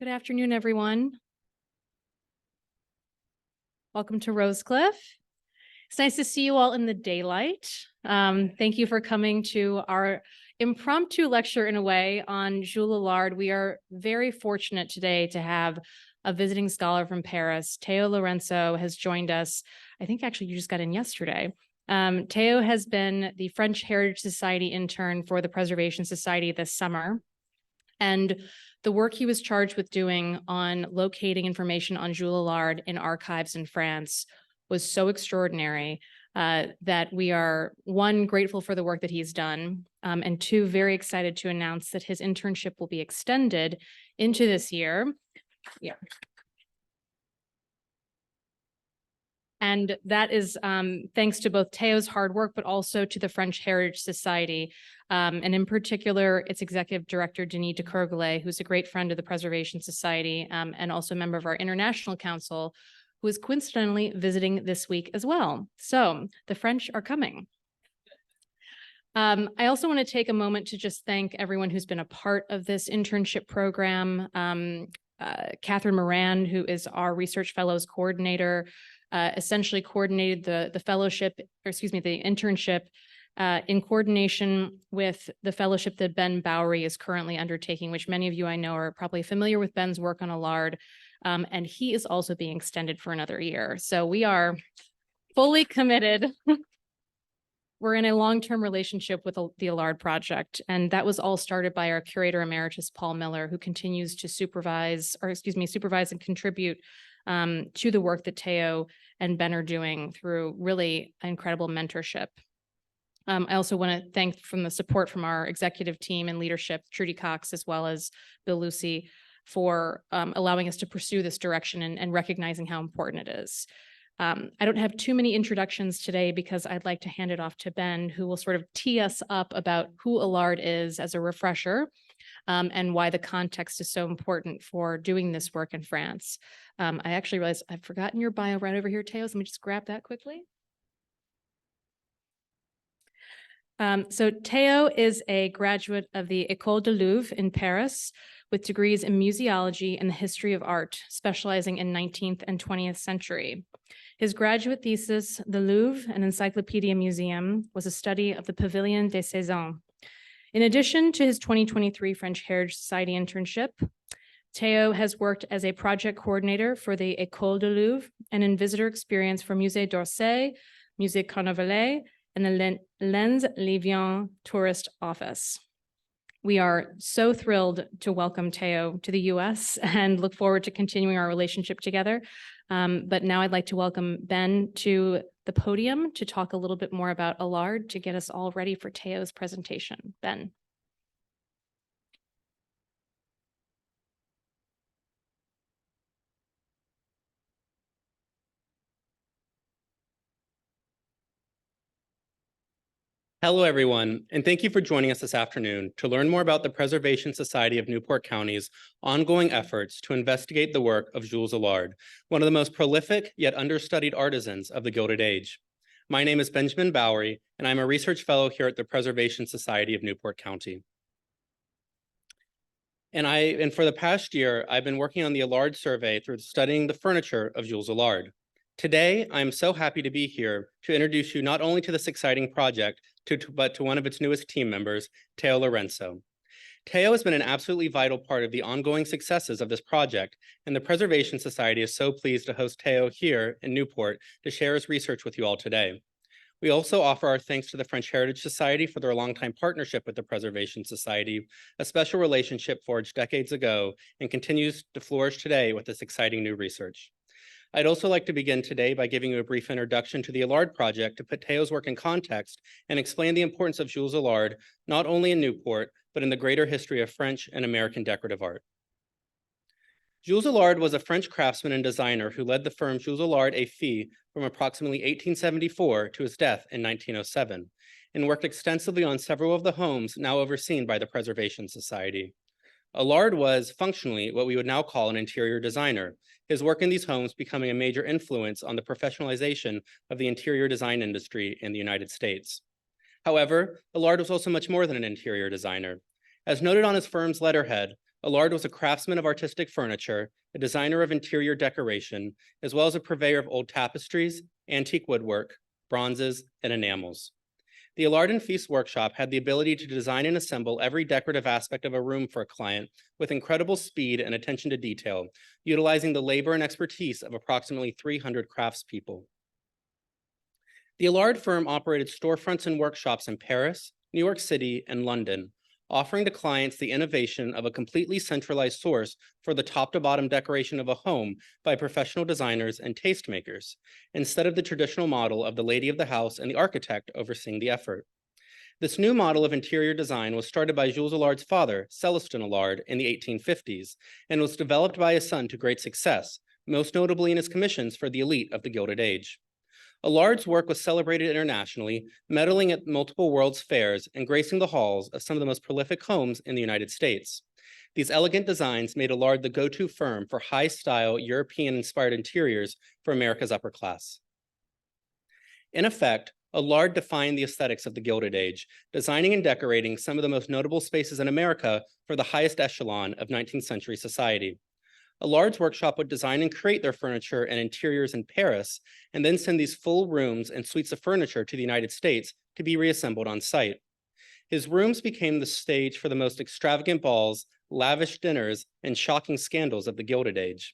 Good afternoon, everyone. Welcome to Rosecliff. It's nice to see you all in the daylight. Thank you for coming to our impromptu lecture in a way on Jules Allard. We are very fortunate today to have a visiting scholar from Paris. Théo Lourenço has joined us. I think actually you just got in yesterday. Théo has been the French Heritage Society intern for the Preservation Society this summer. And the work he was charged with doing on locating information on Jules Allard in archives in France was so extraordinary that we are, one, grateful for the work that he's done, and two, very excited to announce that his internship will be extended into this year. Yeah. And that is thanks to both Théo's hard work, but also to the French Heritage Society. And in particular, its executive director, Denis de Kergolay, who's a great friend of the Preservation Society and also a member of our International Council, who is coincidentally visiting this week as well. So the French are coming. I also want to take a moment to just thank everyone who's been a part of this internship program. Catherine Moran, who is our Research Fellows Coordinator, essentially coordinated the fellowship, or excuse me, the internship in coordination with the fellowship that Ben Bowery is currently undertaking, which many of you I know are probably familiar with Ben's work on Allard. And he is also being extended for another year. So we are fully committed. We're in a long-term relationship with the Allard project, and that was all started by our curator emeritus, Paul Miller, who continues to supervise and contribute to the work that Théo and Ben are doing through really incredible mentorship. I also want to thank from the support from our executive team and leadership, Trudy Cox, as well as Bill Lucy, for allowing us to pursue this direction and recognizing how important it is. I don't have too many introductions today because I'd like to hand it off to Ben, who will sort of tee us up about who Allard is as a refresher and why the context is so important for doing this work in France. I actually realized I've forgotten your bio right over here, Théo, so let me just grab that quickly. So Théo is a graduate of the École du Louvre in Paris with degrees in museology and the history of art, specializing in 19th and 20th century. His graduate thesis, The Louvre, an Encyclopedia Museum, was a study of the Pavilion des Saisons. In addition to his 2023 French Heritage Society internship, Théo has worked as a project coordinator for the École du Louvre and in visitor experience for Musée d'Orsay, Musée Carnavalet, and the Lens Livian Tourist Office. We are so thrilled to welcome Théo to the US and look forward to continuing our relationship together. But now I'd like to welcome Ben to the podium to talk a little bit more about Allard to get us all ready for Théo's presentation. Ben. Hello, everyone, and thank you for joining us this afternoon to learn more about the Preservation Society of Newport County's ongoing efforts to investigate the work of Jules Allard, one of the most prolific yet understudied artisans of the Gilded Age. My name is Benjamin Bowery, and I'm a research fellow here at the Preservation Society of Newport County. And for the past year, I've been working on the Allard survey through studying the furniture of Jules Allard. Today, I'm so happy to be here to introduce you not only to this exciting project, but to one of its newest team members, Théo Lourenço. Théo has been an absolutely vital part of the ongoing successes of this project, and the Preservation Society is so pleased to host Théo here in Newport to share his research with you all today. We also offer our thanks to the French Heritage Society for their longtime partnership with the Preservation Society, a special relationship forged decades ago and continues to flourish today with this exciting new research. I'd also like to begin today by giving you a brief introduction to the Allard project to put Théo's work in context and explain the importance of Jules Allard, not only in Newport, but in the greater history of French and American decorative art. Jules Allard was a French craftsman and designer who led the firm Jules Allard et Fils from approximately 1874 to his death in 1907, and worked extensively on several of the homes now overseen by the Preservation Society. Allard was functionally what we would now call an interior designer, his work in these homes becoming a major influence on the professionalization of the interior design industry in the United States. However, Allard was also much more than an interior designer. As noted on his firm's letterhead, Allard was a craftsman of artistic furniture, a designer of interior decoration, as well as a purveyor of old tapestries, antique woodwork, bronzes, and enamels. The Allard and Feast workshop had the ability to design and assemble every decorative aspect of a room for a client with incredible speed and attention to detail, utilizing the labor and expertise of approximately 300 craftspeople. The Allard firm operated storefronts and workshops in Paris, New York City, and London, offering to clients the innovation of a completely centralized source for the top-to-bottom decoration of a home by professional designers and tastemakers, instead of the traditional model of the lady of the house and the architect overseeing the effort. This new model of interior design was started by Jules Allard's father, Celestin Allard, in the 1850s, and was developed by his son to great success, most notably in his commissions for the elite of the Gilded Age. Allard's work was celebrated internationally, medaling at multiple world's fairs and gracing the halls of some of the most prolific homes in the United States. These elegant designs made Allard the go-to firm for high-style, European-inspired interiors for America's upper class. In effect, Allard defined the aesthetics of the Gilded Age, designing and decorating some of the most notable spaces in America for the highest echelon of 19th century society. Allard's workshop would design and create their furniture and interiors in Paris, and then send these full rooms and suites of furniture to the United States to be reassembled on site. His rooms became the stage for the most extravagant balls, lavish dinners, and shocking scandals of the Gilded Age.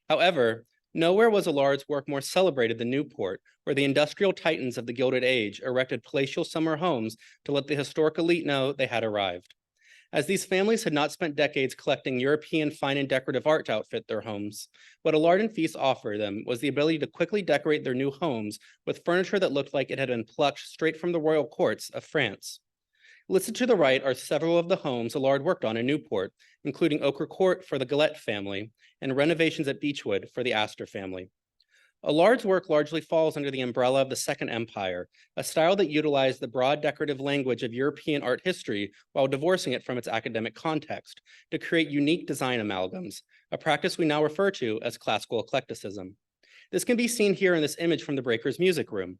However, nowhere was Allard's work more celebrated than Newport, where the industrial titans of the Gilded Age erected palatial summer homes to let the historic elite know they had arrived. As these families had not spent decades collecting European fine and decorative art to outfit their homes, what Allard and Feast offered them was the ability to quickly decorate their new homes with furniture that looked like it had been plucked straight from the royal courts of France. Listed to the right are several of the homes Allard worked on in Newport, including Ochre Court for the Galette family and renovations at Beechwood for the Astor family. Allard's work largely falls under the umbrella of the Second Empire, a style that utilized the broad decorative language of European art history while divorcing it from its academic context to create unique design amalgams, a practice we now refer to as classical eclecticism. This can be seen here in this image from the Breakers Music Room,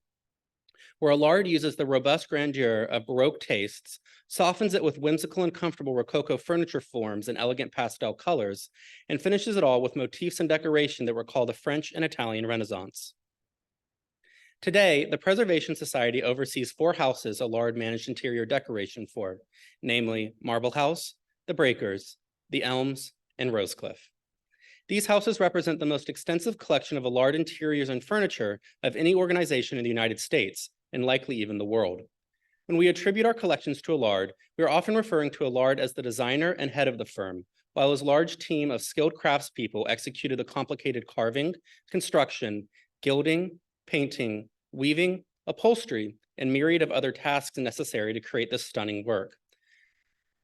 where Allard uses the robust grandeur of Baroque tastes, softens it with whimsical and comfortable Rococo furniture forms and elegant pastel colors, and finishes it all with motifs and decoration that recall the French and Italian Renaissance. Today, the Preservation Society oversees 4 houses Allard managed interior decoration for, namely Marble House, the Breakers, the Elms, and Rosecliff. These houses represent the most extensive collection of Allard interiors and furniture of any organization in the United States, and likely even the world. When we attribute our collections to Allard, we are often referring to Allard as the designer and head of the firm, while his large team of skilled craftspeople executed the complicated carving, construction, gilding, painting, weaving, upholstery, and myriad of other tasks necessary to create this stunning work.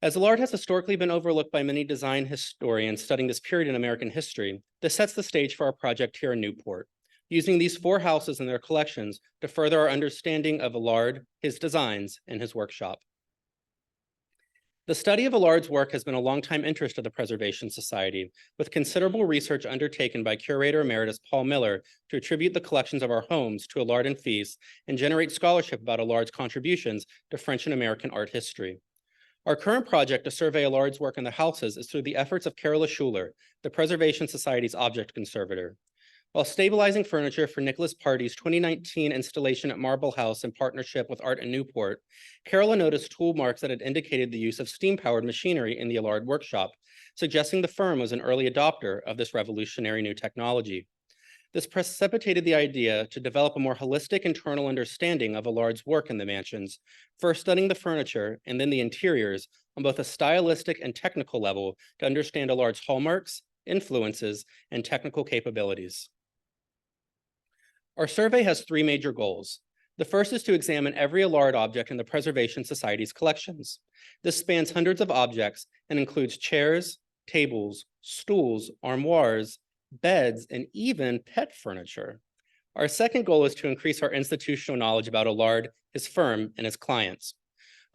As Allard has historically been overlooked by many design historians studying this period in American history, this sets the stage for our project here in Newport, using these 4 houses and their collections to further our understanding of Allard, his designs, and his workshop. The study of Allard's work has been a longtime interest of the Preservation Society, with considerable research undertaken by Curator Emeritus Paul Miller to attribute the collections of our homes to Allard and Feast and generate scholarship about Allard's contributions to French and American art history. Our current project to survey Allard's work in the houses is through the efforts of Carola Schuler, the Preservation Society's object conservator. While stabilizing furniture for Nicholas Party's 2019 installation at Marble House in partnership with Art in Newport, Carola noticed tool marks that had indicated the use of steam-powered machinery in the Allard workshop, suggesting the firm was an early adopter of this revolutionary new technology. This precipitated the idea to develop a more holistic internal understanding of Allard's work in the mansions, first studying the furniture and then the interiors on both a stylistic and technical level to understand Allard's hallmarks, influences, and technical capabilities. Our survey has 3 major goals. The first is to examine every Allard object in the Preservation Society's collections. This spans hundreds of objects and includes chairs, tables, stools, armoires, beds, and even pet furniture. Our second goal is to increase our institutional knowledge about Allard, his firm, and his clients.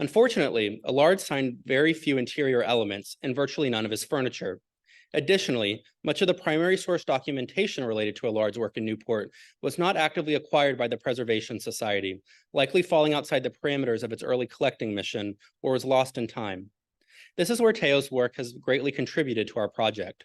Unfortunately, Allard signed very few interior elements and virtually none of his furniture. Additionally, much of the primary source documentation related to Allard's work in Newport was not actively acquired by the Preservation Society, likely falling outside the parameters of its early collecting mission or was lost in time. This is where Théo's work has greatly contributed to our project.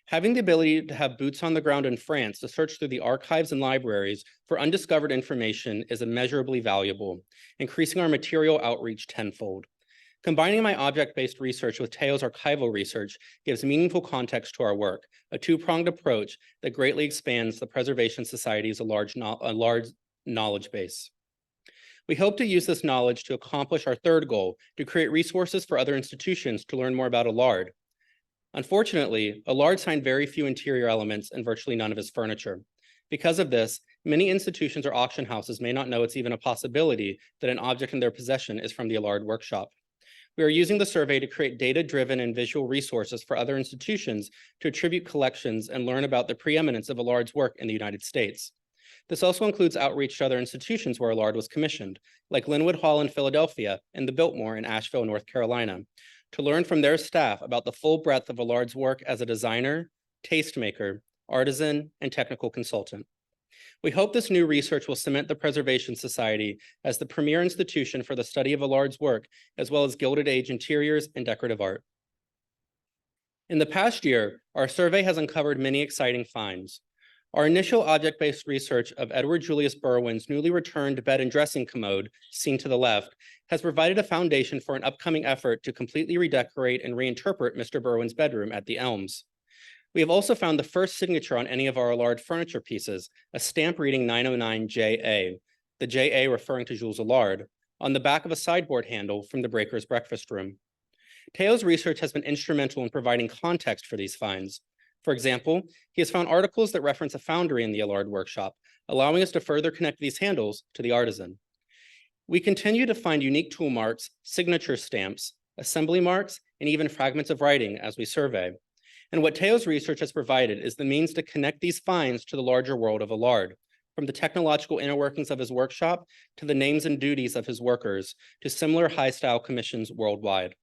Having the ability to have boots on the ground in France to search through the archives and libraries for undiscovered information is immeasurably valuable, increasing our material outreach tenfold. Combining my object-based research with Théo's archival research gives meaningful context to our work, a two-pronged approach that greatly expands the Preservation Society's large knowledge base. We hope to use this knowledge to accomplish our third goal, to create resources for other institutions to learn more about Allard. Unfortunately, Allard signed very few interior elements and virtually none of his furniture. Because of this, many institutions or auction houses may not know it's even a possibility that an object in their possession is from the Allard workshop. We are using the survey to create data-driven and visual resources for other institutions to attribute collections and learn about the preeminence of Allard's work in the United States. This also includes outreach to other institutions where Allard was commissioned, like Linwood Hall in Philadelphia and the Biltmore in Asheville, North Carolina, to learn from their staff about the full breadth of Allard's work as a designer, tastemaker, artisan, and technical consultant. We hope this new research will cement the Preservation Society as the premier institution for the study of Allard's work, as well as Gilded Age interiors and decorative art. In the past year, our survey has uncovered many exciting finds. Our initial object-based research of Edward Julius Berwin's newly returned bed and dressing commode, seen to the left, has provided a foundation for an upcoming effort to completely redecorate and reinterpret Mr. Berwin's bedroom at the Elms. We have also found the first signature on any of our Allard furniture pieces, a stamp reading 909JA, the JA referring to Jules Allard, on the back of a sideboard handle from the Breaker's breakfast room. Théo's research has been instrumental in providing context for these finds. For example, he has found articles that reference a foundry in the Allard workshop, allowing us to further connect these handles to the artisan. We continue to find unique tool marks, signature stamps, assembly marks, and even fragments of writing as we survey. And what Théo's research has provided is the means to connect these finds to the larger world of Allard, from the technological inner workings of his workshop to the names and duties of his workers to similar high-style commissions worldwide.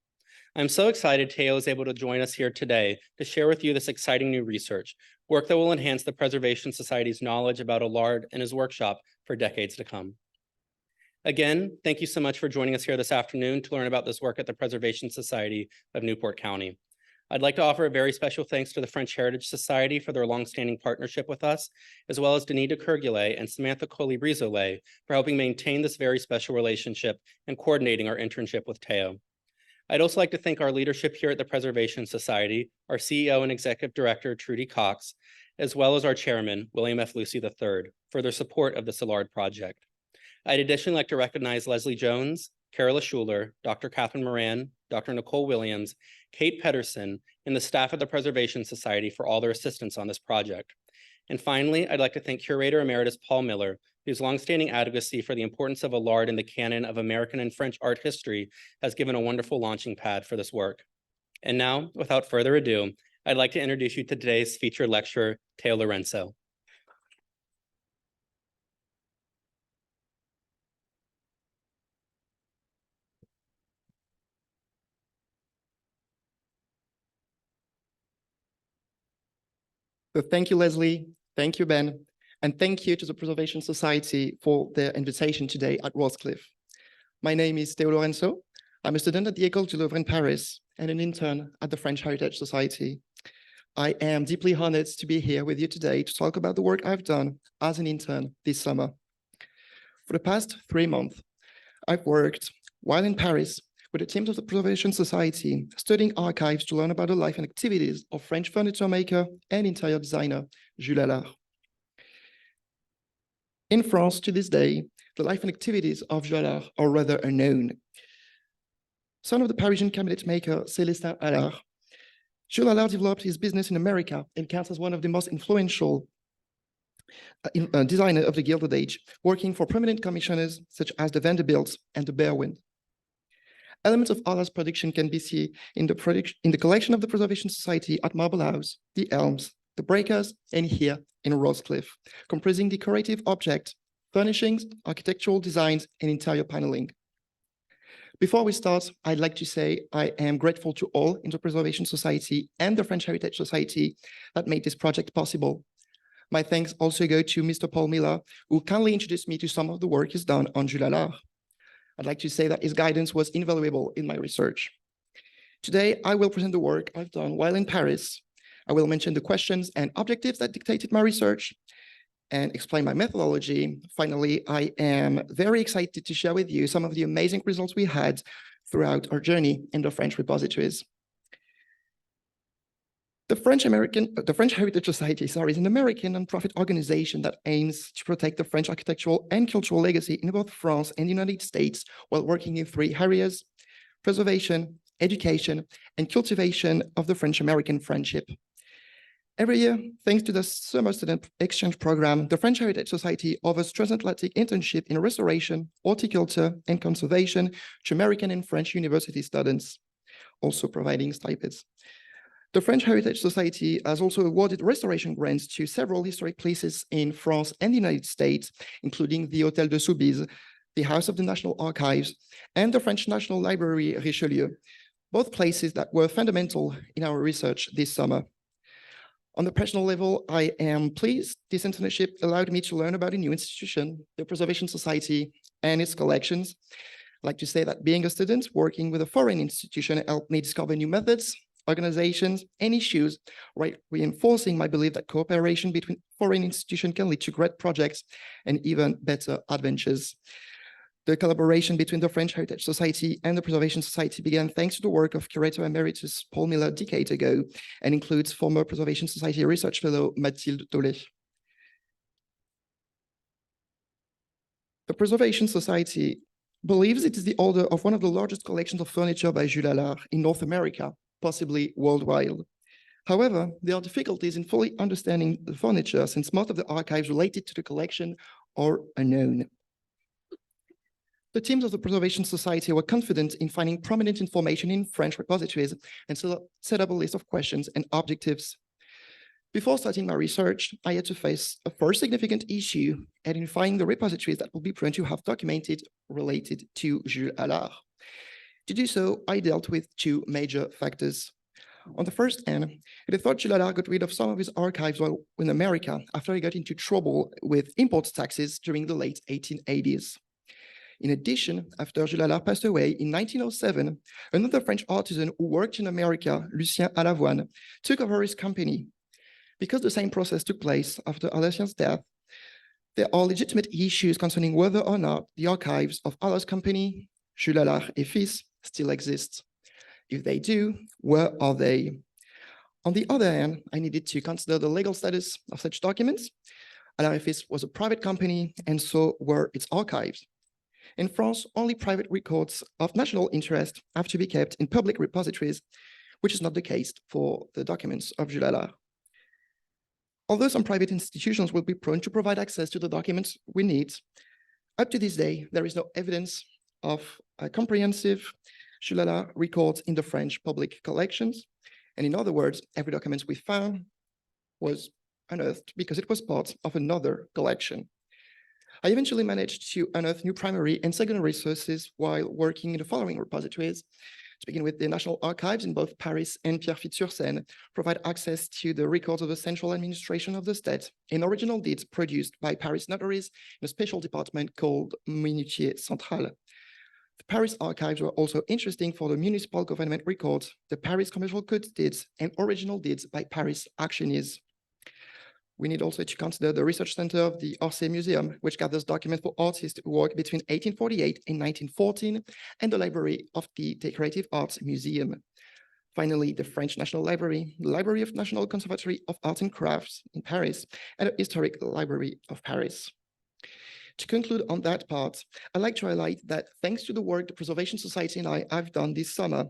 I'm so excited Théo is able to join us here today to share with you this exciting new research, work that will enhance the Preservation Society's knowledge about Allard and his workshop for decades to come. Again, thank you so much for joining us here this afternoon to learn about this work at the Preservation Society of Newport County. I'd like to offer a very special thanks to the French Heritage Society for their longstanding partnership with us, as well as Denis de Kergoulet and Samantha Colibri-Zolet for helping maintain this very special relationship and coordinating our internship with Théo. I'd also like to thank our leadership here at the Preservation Society, our CEO and Executive Director, Trudy Cox, as well as our chairman, William F. Lucy III, for their support of the Allard project. I'd additionally like to recognize Leslie Jones, Carola Schuler, Dr. Catherine Moran, Dr. Nicole Williams, Kate Pedersen, and the staff of the Preservation Society for all their assistance on this project. And finally, I'd like to thank Curator Emeritus Paul Miller, whose longstanding advocacy for the importance of Allard in the canon of American and French art history has given a wonderful launching pad for this work. And now, without further ado, I'd like to introduce you to today's featured lecturer, Théo Lourenço. So thank you, Leslie. Thank you, Ben. And thank you to the Preservation Society for their invitation today at Roskilde. My name is Théo Lourenço. I'm a student at the École du Louvre in Paris and an intern at the French Heritage Society. I am deeply honored to be here with you today to talk about the work I've done as an intern this summer. For the past 3 months, I've worked while in Paris with the teams of the Preservation Society, studying archives to learn about the life and activities of French furniture maker and interior designer, Jules Allard. In France, to this day, the life and activities of Jules Allard are rather unknown. Son of the Parisian cabinet maker, Célestin Allard, Jules Allard developed his business in America and counts as one of the most influential designers of the Gilded Age, working for prominent commissioners such as the Vanderbilts and the Berwin. Elements of Allard's production can be seen in the collection of the Preservation Society at Marble House, the Elms, the Breakers, and here in Roskilde, comprising decorative objects, furnishings, architectural designs, and interior paneling. Before we start, I'd like to say I am grateful to all in the Preservation Society and the French Heritage Society that made this project possible. My thanks also go to Mr. Paul Miller, who kindly introduced me to some of the work he's done on Jules Allard. I'd like to say that his guidance was invaluable in my research. Today, I will present the work I've done while in Paris. I will mention the questions and objectives that dictated my research and explain my methodology. Finally, I am very excited to share with you some of the amazing results we had throughout our journey in the French repositories. The French Heritage Society, is an American nonprofit organization that aims to protect the French architectural and cultural legacy in both France and the United States while working in 3 areas: preservation, education, and cultivation of the French-American friendship. Every year, thanks to the summer student exchange program, the French Heritage Society offers transatlantic internship in restoration, horticulture, and conservation to American and French university students, also providing stipends. The French Heritage Society has also awarded restoration grants to several historic places in France and the United States, including the Hôtel de Soubise, the House of the National Archives, and the French National Library Richelieu, both places that were fundamental in our research this summer. On the personal level, I am pleased this internship allowed me to learn about a new institution, the Preservation Society, and its collections. I'd like to say that being a student working with a foreign institution helped me discover new methods, organizations, and issues, reinforcing my belief that cooperation between foreign institutions can lead to great projects and even better adventures. The collaboration between the French Heritage Society and the Preservation Society began thanks to the work of Curator Emeritus Paul Miller a decade ago and includes former Preservation Society research fellow Mathilde Tollet. The Preservation Society believes it is the holder of one of the largest collections of furniture by Jules Allard in North America, possibly worldwide. However, there are difficulties in fully understanding the furniture since most of the archives related to the collection are unknown. The teams of the Preservation Society were confident in finding prominent information in French repositories and set up a list of questions and objectives. Before starting my research, I had to face a first significant issue, identifying the repositories that will be prone to have documented related to Jules Allard. To do so, I dealt with 2 major factors. On the first hand, it is thought Jules Allard got rid of some of his archives while in America after he got into trouble with import taxes during the late 1880s. In addition, after Jules Allard passed away in 1907, another French artisan who worked in America, Lucien Alavoine, took over his company. Because the same process took place after Alavoine's death, there are legitimate issues concerning whether or not the archives of Allard's company, Jules Allard et Fils, still exist. If they do, where are they? On the other hand, I needed to consider the legal status of such documents. Allard et Fils was a private company, and so were its archives. In France, only private records of national interest have to be kept in public repositories, which is not the case for the documents of Jules Allard. Although some private institutions will be prone to provide access to the documents we need, up to this day, there is no evidence of a comprehensive Jules Allard records in the French public collections. And in other words, every document we found was unearthed because it was part of another collection. I eventually managed to unearth new primary and secondary sources while working in the following repositories. To begin with, the National Archives in both Paris and Pierrefitte-sur-Seine provide access to the records of the central administration of the state and original deeds produced by Paris notaries in a special department called Minutier Central. The Paris archives were also interesting for the municipal government records, the Paris commercial code deeds, and original deeds by Paris auctioneers. We need also to consider the research center of the Orsay Museum, which gathers documents for artists who worked between 1848 and 1914, and the library of the Decorative Arts Museum. Finally, the French National Library, the Library of National Conservatory of Arts and Crafts in Paris, and the Historic Library of Paris. To conclude on that part, I'd like to highlight that thanks to the work the Preservation Society and I have done this summer,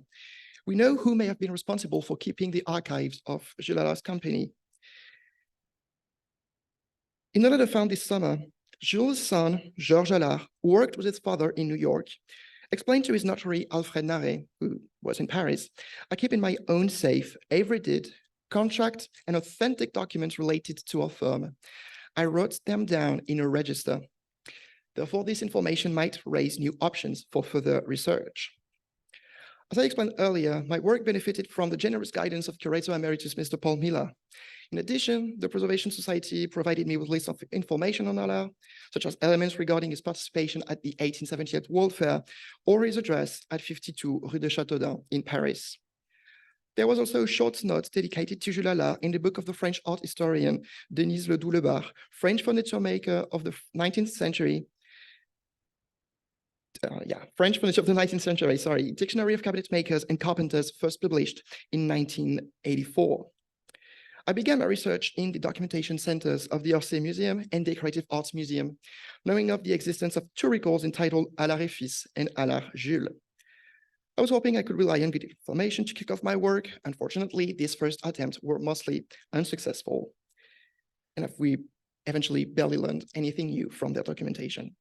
we know who may have been responsible for keeping the archives of Jules Allard's company. In a letter found this summer, Jules' son, Georges Allard, who worked with his father in New York, explained to his notary, Alfred Narret, who was in Paris, I keep in my own safe every deed, contract, and authentic documents related to our firm. I wrote them down in a register. Therefore, this information might raise new options for further research. As I explained earlier, my work benefited from the generous guidance of Curator Emeritus Mr. Paul Miller. In addition, the Preservation Society provided me with lists of information on Allard, such as elements regarding his participation at the 1878 World Fair or his address at 52 Rue de Chateaudun in Paris. There was also a short note dedicated to Jules Allard in the book of the French art historian Denis Ledoux-Lebar, French furniture maker of the 19th century. French furniture of the 19th century, sorry, Dictionary of Cabinet Makers and Carpenters, first published in 1984. I began my research in the documentation centers of the Orsay Museum and Decorative Arts Museum, knowing of the existence of two records entitled Allard et Fils and Allard Jules. I was hoping I could rely on good information to kick off my work. Unfortunately, these first attempts were mostly unsuccessful, and we eventually barely learned anything new from their documentation.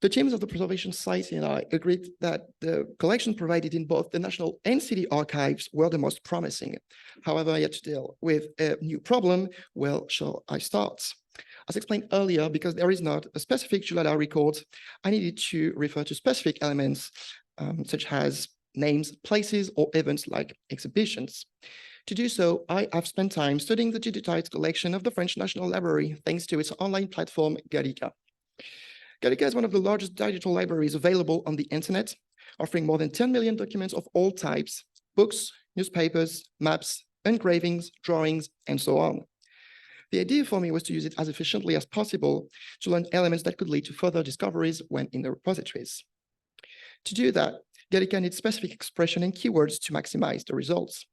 The teams of the Preservation Society and I agreed that the collection provided in both the National and City archives were the most promising. However, I had to deal with a new problem. Well, shall I start? As explained earlier, because there is not a specific Jules Allard record, I needed to refer to specific elements such as names, places, or events like exhibitions. To do so, I have spent time studying the digitized collection of the French National Library, thanks to its online platform, Gallica. Gallica is one of the largest digital libraries available on the internet, offering more than 10 million documents of all types, books, newspapers, maps, engravings, drawings, and so on. The idea for me was to use it as efficiently as possible to learn elements that could lead to further discoveries when in the repositories. To do that, Gallica needs specific expression and keywords to maximize the results.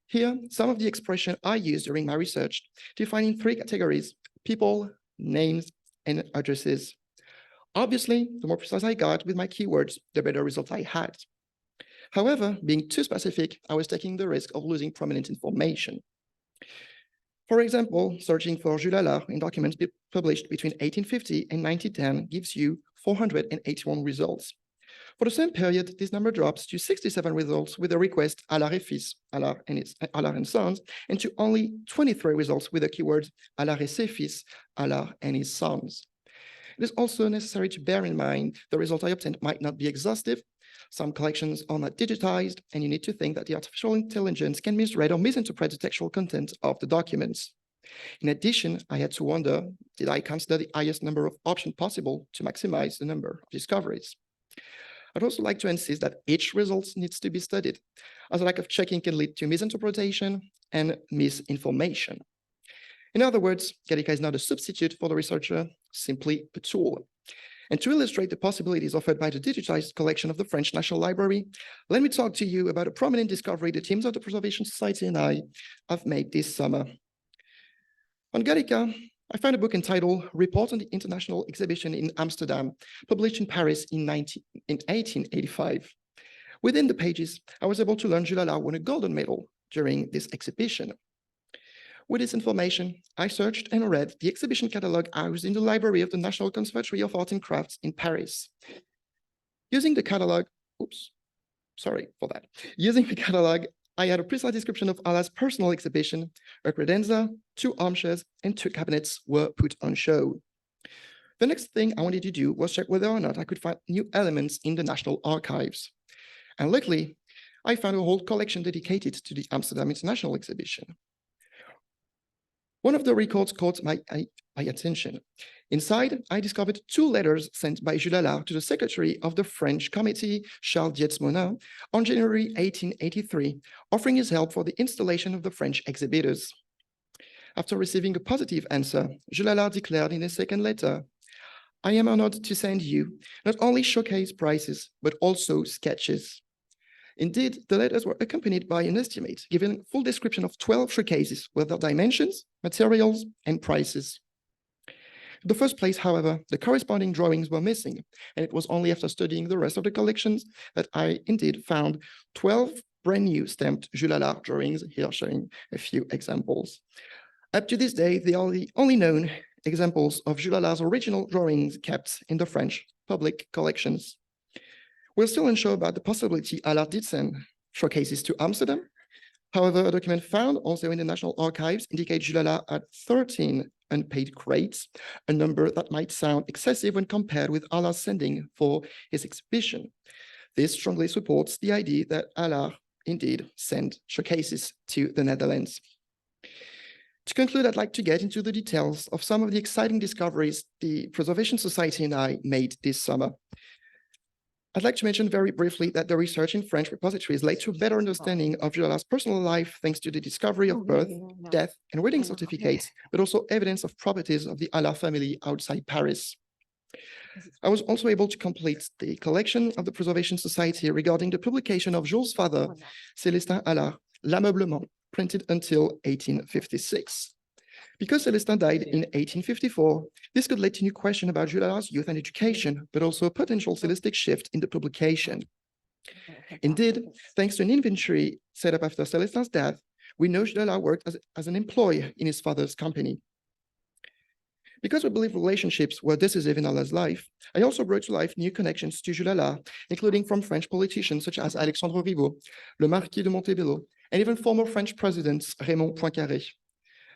Here, some of the expression I used during my research, defining three categories: people, names, and addresses. Obviously, the more precise I got with my keywords, the better results I had. However, being too specific, I was taking the risk of losing prominent information. For example, searching for Jules Allard in documents published between 1850 and 1910 gives you 481 results. For the same period, this number drops to 67 results with the request Allard et Fils, Allard and Sons, and to only 23 results with the keywords Allard et ses fils, Allard and his sons. It is also necessary to bear in mind the results I obtained might not be exhaustive. Some collections are not digitized, and you need to think that the artificial intelligence can misread or misinterpret the textual content of the documents. In addition, I had to wonder, did I consider the highest number of options possible to maximize the number of discoveries? I'd also like to insist that each result needs to be studied, as a lack of checking can lead to misinterpretation and misinformation. In other words, Gallica is not a substitute for the researcher, simply a tool. And to illustrate the possibilities offered by the digitized collection of the French National Library, let me talk to you about a prominent discovery the teams of the Preservation Society and I have made this summer. On Gallica, I found a book entitled Report on the International Exhibition in Amsterdam, published in Paris in 1885. Within the pages, I was able to learn Jules Allard won a golden medal during this exhibition. With this information, I searched and read the exhibition catalog housed in the library of the National Conservatory of Arts and Crafts in Paris. Using the catalog, I had a precise description of Allard's personal exhibition. A credenza, 2 armchairs, and 2 cabinets were put on show. The next thing I wanted to do was check whether or not I could find new elements in the National Archives. And luckily, I found a whole collection dedicated to the Amsterdam International Exhibition. One of the records caught my attention. Inside, I discovered 2 letters sent by Jules Allard to the secretary of the French Committee, Charles Dietz-Monin, on January 1883, offering his help for the installation of the French exhibitors. After receiving a positive answer, Jules Allard declared in a second letter, "I am honored to send you not only showcase prices, but also sketches." Indeed, the letters were accompanied by an estimate giving a full description of 12 showcases with their dimensions, materials, and prices. In the first place, however, the corresponding drawings were missing, and it was only after studying the rest of the collections that I indeed found 12 brand new stamped Jules Allard drawings, here showing a few examples. Up to this day, they are the only known examples of Jules Allard's original drawings kept in the French public collections. We're still unsure about the possibility Allard did send showcases to Amsterdam. However, a document found also in the National Archives indicates Jules Allard had 13 unpaid crates, a number that might sound excessive when compared with Allard's sending for his exhibition. This strongly supports the idea that Allard indeed sent showcases to the Netherlands. To conclude, I'd like to get into the details of some of the exciting discoveries the Preservation Society and I made this summer. I'd like to mention very briefly that the research in French repositories led to a better understanding of Jules Allard's personal life thanks to the discovery of birth, death, and wedding certificates, but also evidence of properties of the Allard family outside Paris. I was also able to complete the collection of the Preservation Society regarding the publication of Jules' father, Célestin Allard, L'Ameublement, printed until 1856. Because Célestin died in 1854, this could lead to new questions about Jules Allard's youth and education, but also a potential stylistic shift in the publication. Indeed, thanks to an inventory set up after Célestin's death, we know Jules Allard worked as an employee in his father's company. Because we believe relationships were decisive in Allard's life, I also brought to life new connections to Jules Allard, including from French politicians such as Alexandre Ribot, le Marquis de Montebello, and even former French presidents Raymond Poincaré.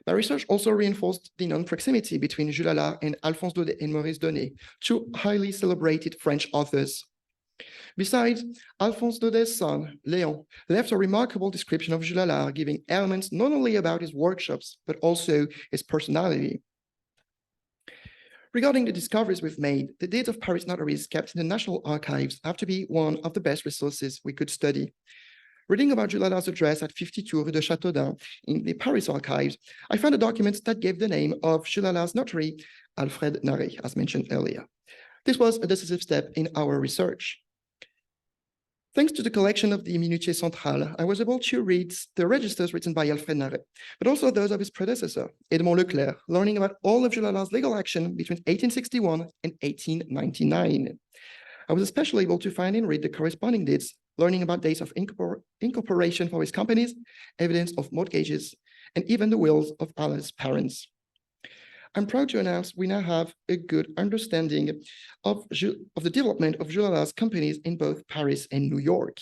My research also reinforced the known proximity between Jules Allard and Alphonse Daudet and Maurice Donnet, two highly celebrated French authors. Besides, Alphonse Daudet's son, Léon, left a remarkable description of Jules Allard, giving elements not only about his workshops, but also his personality. Regarding the discoveries we've made, the deeds of Paris notaries kept in the National Archives have to be one of the best resources we could study. Reading about Jules Allard's address at 52 Rue de Châteaudun in the Paris archives, I found a document that gave the name of Jules Allard's notary, Alfred Naré, as mentioned earlier. This was a decisive step in our research. Thanks to the collection of the Minutier Central, I was able to read the registers written by Alfred Naré, but also those of his predecessor, Edmond Leclerc, learning about all of Jules Allard's legal action between 1861 and 1899. I was especially able to find and read the corresponding deeds, learning about dates of incorporation for his companies, evidence of mortgages, and even the wills of Allard's parents. I'm proud to announce we now have a good understanding of the development of Jules Allard's companies in both Paris and New York.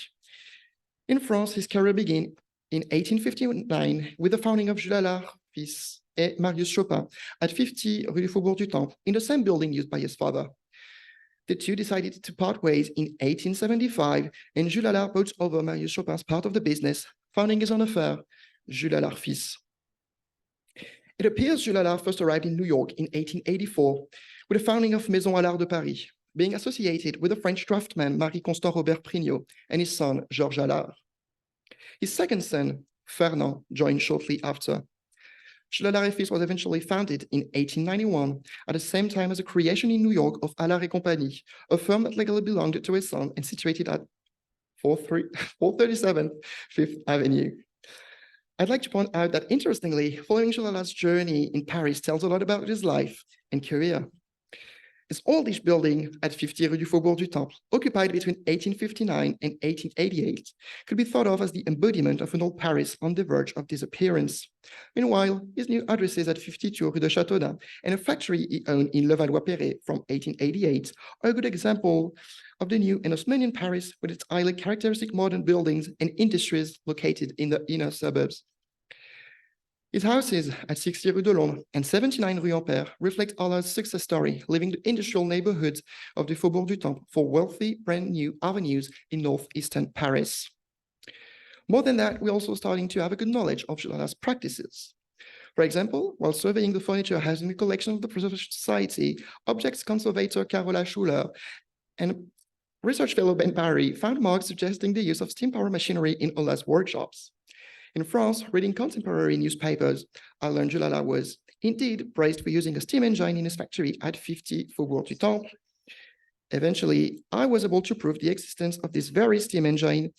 In France, his career began in 1859 with the founding of Jules Allard, fils, et Marius Chopin at 50 Rue du Faubourg du Temple in the same building used by his father. The two decided to part ways in 1875, and Jules Allard bought over Marius Chopin's part of the business, founding his own affair, Jules Allard fils. It appears Jules Allard first arrived in New York in 1884 with the founding of Maison Allard de Paris, being associated with the French draftsman Marie-Constant Robert Prignot and his son, Georges Allard. His second son, Fernand, joined shortly after. Jules Allard et Fils was eventually founded in 1891 at the same time as a creation in New York of Allard et Compagnie, a firm that legally belonged to his son and situated at 437 Fifth Avenue. I'd like to point out that, interestingly, following Jules Allard's journey in Paris tells a lot about his life and career. This oldish building at 50 Rue du Faubourg du Temple, occupied between 1859 and 1888, could be thought of as the embodiment of an old Paris on the verge of disappearance. Meanwhile, his new addresses at 52 Rue de Châteaudun and a factory he owned in Levallois-Perret from 1888 are a good example of the new and Haussmannian Paris with its highly characteristic modern buildings and industries located in the inner suburbs. His houses at 60 Rue de Londres and 79 Rue Ampère reflect Allard's success story, leaving the industrial neighborhoods of the Faubourg du Temple for wealthy, brand new avenues in northeastern Paris. More than that, we're also starting to have a good knowledge of Jules Allard's practices. For example, while surveying the furniture housed in the collection of the Preservation Society, objects conservator Carola Schuler and research fellow Ben Barry found marks suggesting the use of steam power machinery in Allard's workshops. In France, reading contemporary newspapers, I learned Jules Allard was indeed praised for using a steam engine in his factory at 50 Faubourg du Temple. Eventually, I was able to prove the existence of this very steam engine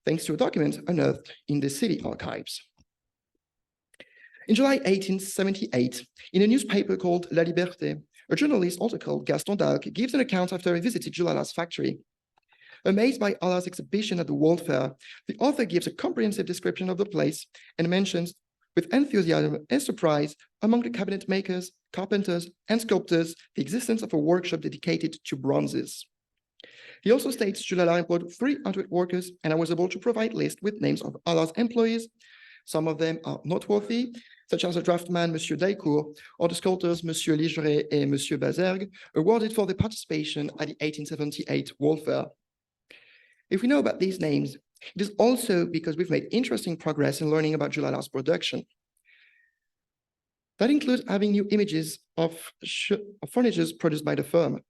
thanks to a document unearthed in the city archives. In July 1878, in a newspaper called La Liberté, a journalist also called Gaston d'Alc gives an account after he visited Jules Allard's factory. Amazed by Allard's exhibition at the World Fair, the author gives a comprehensive description of the place and mentions with enthusiasm and surprise among the cabinet makers, carpenters, and sculptors the existence of a workshop dedicated to bronzes. He also states Jules Allard employed 300 workers, and I was able to provide lists with names of Allard's employees. Some of them are noteworthy, such as the draftman Monsieur Daicourt or the sculptors Monsieur Ligeret and Monsieur Bazergue, awarded for their participation at the 1878 World Fair. If we know about these names, it is also because we've made interesting progress in learning about Jules Allard's production. That includes having new images of furnitures produced by the firm.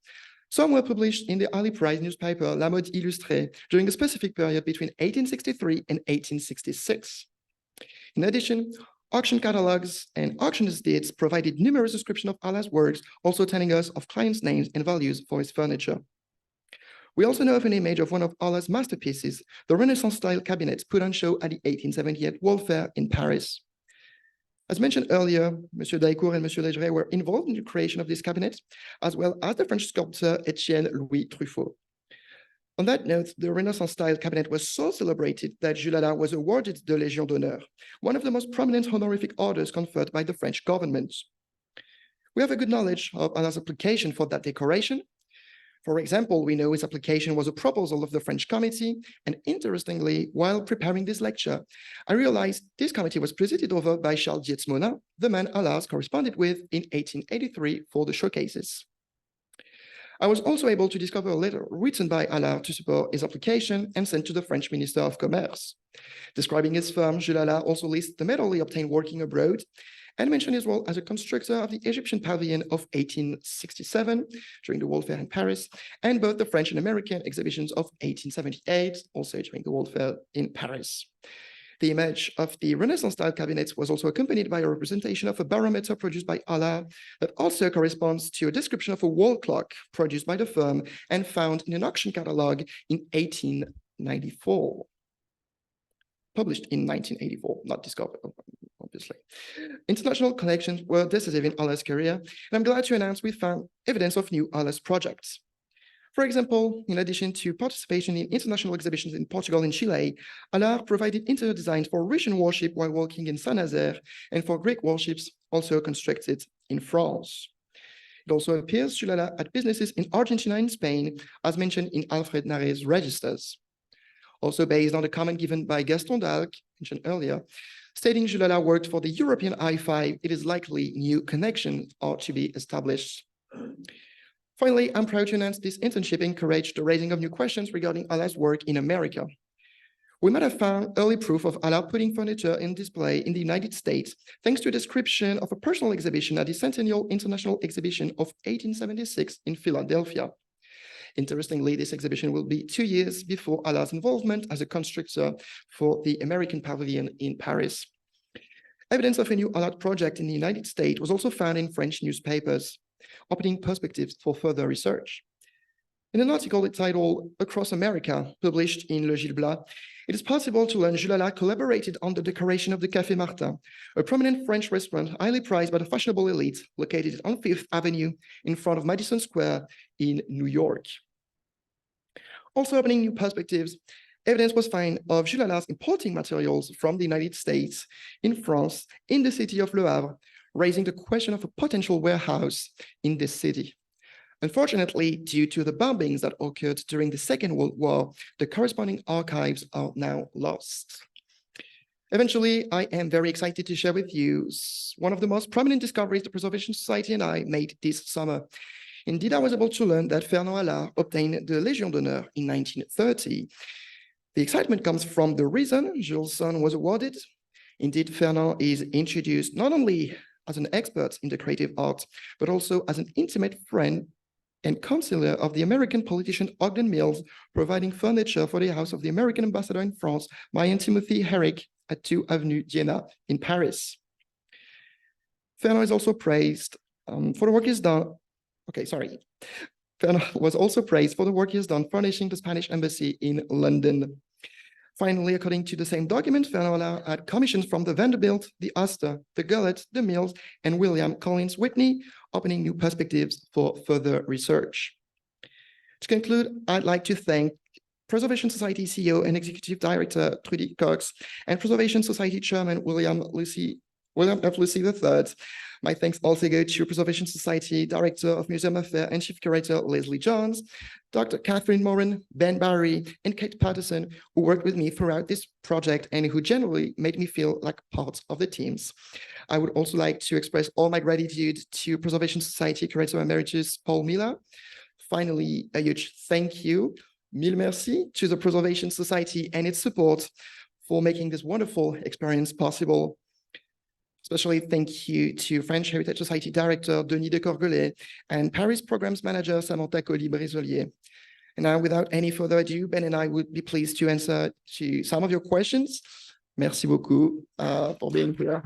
Some were published in the highly prized newspaper La Mode Illustrée during a specific period between 1863 and 1866. In addition, auction catalogs and auctioneer's deeds provided numerous descriptions of Allard's works, also telling us of clients' names and values for his furniture. We also know of an image of one of Allard's masterpieces, the Renaissance-style cabinet put on show at the 1878 World Fair in Paris. As mentioned earlier, M. Daicourt and M. Legeret were involved in the creation of this cabinet, as well as the French sculptor Etienne Louis Truffaut. On that note, the Renaissance-style cabinet was so celebrated that Jules Allard was awarded the Légion d'honneur, one of the most prominent honorific orders conferred by the French government. We have a good knowledge of Allard's application for that decoration. For example, we know his application was a proposal of the French committee, and interestingly, while preparing this lecture, I realized this committee was presided over by Charles Dietz-Mona, the man Allard corresponded with in 1883 for the showcases. I was also able to discover a letter written by Allard to support his application and sent to the French Minister of Commerce. Describing his firm, Jules Allard also lists the medal he obtained working abroad and mentioned his role as a constructor of the Egyptian pavilion of 1867 during the World Fair in Paris, and both the French and American exhibitions of 1878, also during the World Fair in Paris. The image of the Renaissance-style cabinet was also accompanied by a representation of a barometer produced by Allard that also corresponds to a description of a wall clock produced by the firm and found in an auction catalog in 1894. Published in 1984, not discovered, obviously. International connections were decisive in Allard's career, and I'm glad to announce we found evidence of new Allard's projects. For example, in addition to participation in international exhibitions in Portugal and Chile, Allard provided interior designs for Russian warship while working in Saint-Nazaire and for Greek warships also constructed in France. It also appears Jules Allard had businesses in Argentina and Spain, as mentioned in Alfred Nare's registers. Also based on the comment given by Gaston d'Alc, mentioned earlier, stating Jules Allard worked for the European I-5, it is likely new connections are to be established. Finally, I'm proud to announce this internship encouraged the raising of new questions regarding Allard's work in America. We might have found early proof of Allard putting furniture in display in the United States, thanks to a description of a personal exhibition at the Centennial International Exhibition of 1876 in Philadelphia. Interestingly, this exhibition will be 2 years before Allard's involvement as a constructor for the American Pavilion in Paris. Evidence of a new Allard project in the United States was also found in French newspapers, opening perspectives for further research. In an article entitled Across America, published in Le Gil Blas, it is possible to learn Jules Allard collaborated on the decoration of the Café Martin, a prominent French restaurant highly prized by the fashionable elite, located on 5th Avenue in front of Madison Square in New York. Also opening new perspectives, evidence was found of Jules Allard's importing materials from the United States in France in the city of Le Havre, raising the question of a potential warehouse in this city. Unfortunately, due to the bombings that occurred during the Second World War, the corresponding archives are now lost. Eventually, I am very excited to share with you one of the most prominent discoveries the Preservation Society and I made this summer. Indeed, I was able to learn that Fernand Allard obtained the Légion d'honneur in 1930. The excitement comes from the reason Jules' son was awarded. Indeed, Fernand is introduced not only as an expert in decorative art, but also as an intimate friend and counselor of the American politician Ogden Mills, providing furniture for the house of the American ambassador in France, Marion Timothy Herrick, at 2 Avenue Diana in Paris. Fernand is also praised for the work he's done. Fernand was also praised for the work he has done furnishing the Spanish embassy in London. Finally, according to the same document, Fernand Allard had commissions from the Vanderbilt, the Astor, the Gullet, the Mills, and William Collins Whitney, opening new perspectives for further research. To conclude, I'd like to thank Preservation Society CEO and Executive Director Trudy Cox and Preservation Society Chairman William F. Lucy III. My thanks also go to Preservation Society Director of Museum Affairs and Chief Curator Leslie Johns, Dr. Catherine Moran, Ben Bowery, and Kate Patterson, who worked with me throughout this project and who generally made me feel like part of the teams. I would also like to express all my gratitude to Preservation Society Curator Emeritus Paul Miller. Finally, a huge thank you, mille merci, to the Preservation Society and its support for making this wonderful experience possible. Especially thank you to French Heritage Society Director Denis de Corgelet and Paris Programs Manager Samantha Colli-Brisolier. And now, without any further ado, Ben and I would be pleased to answer to some of your questions. Merci beaucoup for being here.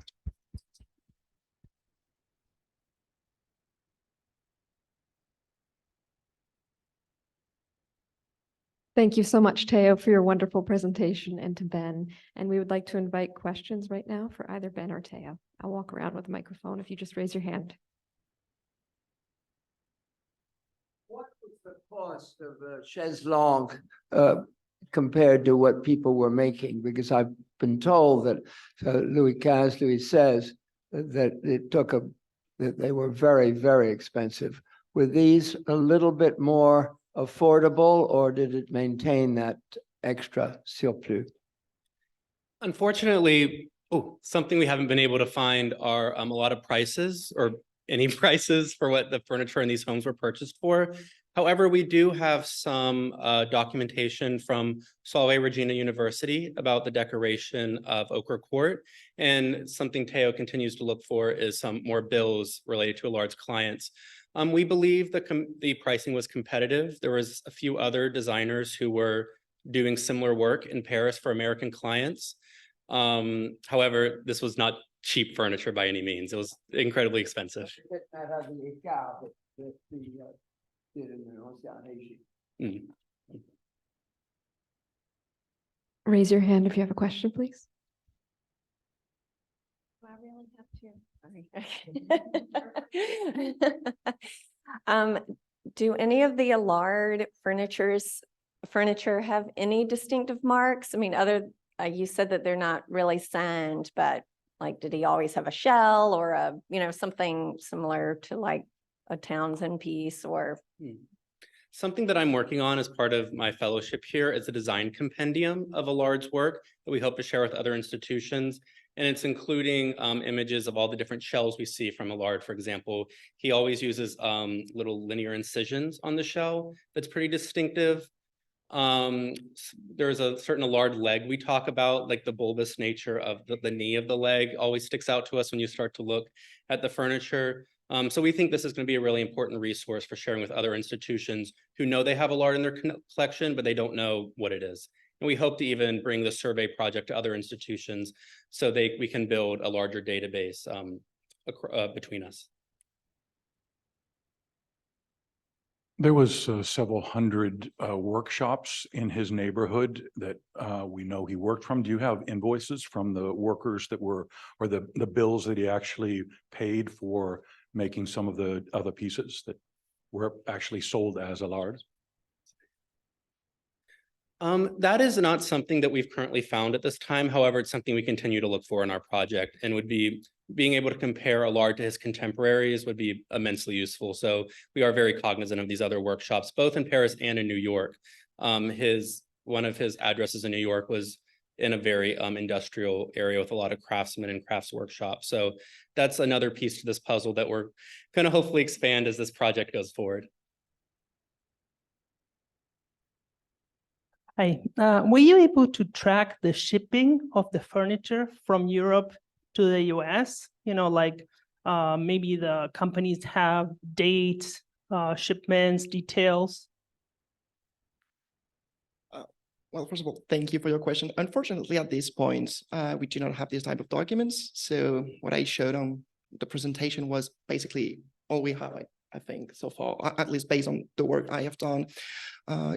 Thank you so much, Théo, for your wonderful presentation, and to Ben. And we would like to invite questions right now for either Ben or Théo. I'll walk around with the microphone if you just raise your hand. What was the cost of a chaise longue compared to what people were making? Because I've been told that Louis XVI that it took that they were very, very expensive. Were these a little bit more affordable, or did it maintain that extra surplus? Unfortunately, something we haven't been able to find are a lot of prices or any prices for what the furniture in these homes were purchased for. However, we do have some documentation from Solvay Regina University about the decoration of Ochre Court. And something Théo continues to look for is some more bills related to Allard's clients. We believe the pricing was competitive. There was a few other designers who were doing similar work in Paris for American clients. However, this was not cheap furniture by any means. It was incredibly expensive. Raise your hand if you have a question, please. Do I really have to? Do any of the Allard furniture have any distinctive marks? I mean, you said that they're not really signed, but like, did he always have a shell or something similar to like a Townsend piece or? Something that I'm working on as part of my fellowship here is a design compendium of Allard's work that we hope to share with other institutions. And it's including images of all the different shells we see from Allard. For example, he always uses little linear incisions on the shell that's pretty distinctive. There's a certain Allard leg we talk about, like the bulbous nature of the knee of the leg always sticks out to us when you start to look at the furniture. So we think this is going to be a really important resource for sharing with other institutions who know they have Allard in their collection, but they don't know what it is. And we hope to even bring the survey project to other institutions so we can build a larger database between us. There was several hundred workshops in his neighborhood that we know he worked from. Do you have invoices from the workers that were, or the bills that he actually paid for making some of the other pieces that were actually sold as Allard? That is not something that we've currently found at this time. However, it's something we continue to look for in our project, and would be being able to compare Allard to his contemporaries would be immensely useful. So we are very cognizant of these other workshops, both in Paris and in New York. One of his addresses in New York was in a very industrial area with a lot of craftsmen and crafts workshops. So that's another piece to this puzzle that we're going to hopefully expand as this project goes forward. Hi, were you able to track the shipping of the furniture from Europe to the US? Maybe the companies have dates, shipments, details. Well, first of all, thank you for your question. Unfortunately, at this point, we do not have this type of documents. So what I showed on the presentation was basically all we have, I think, so far, at least based on the work I have done.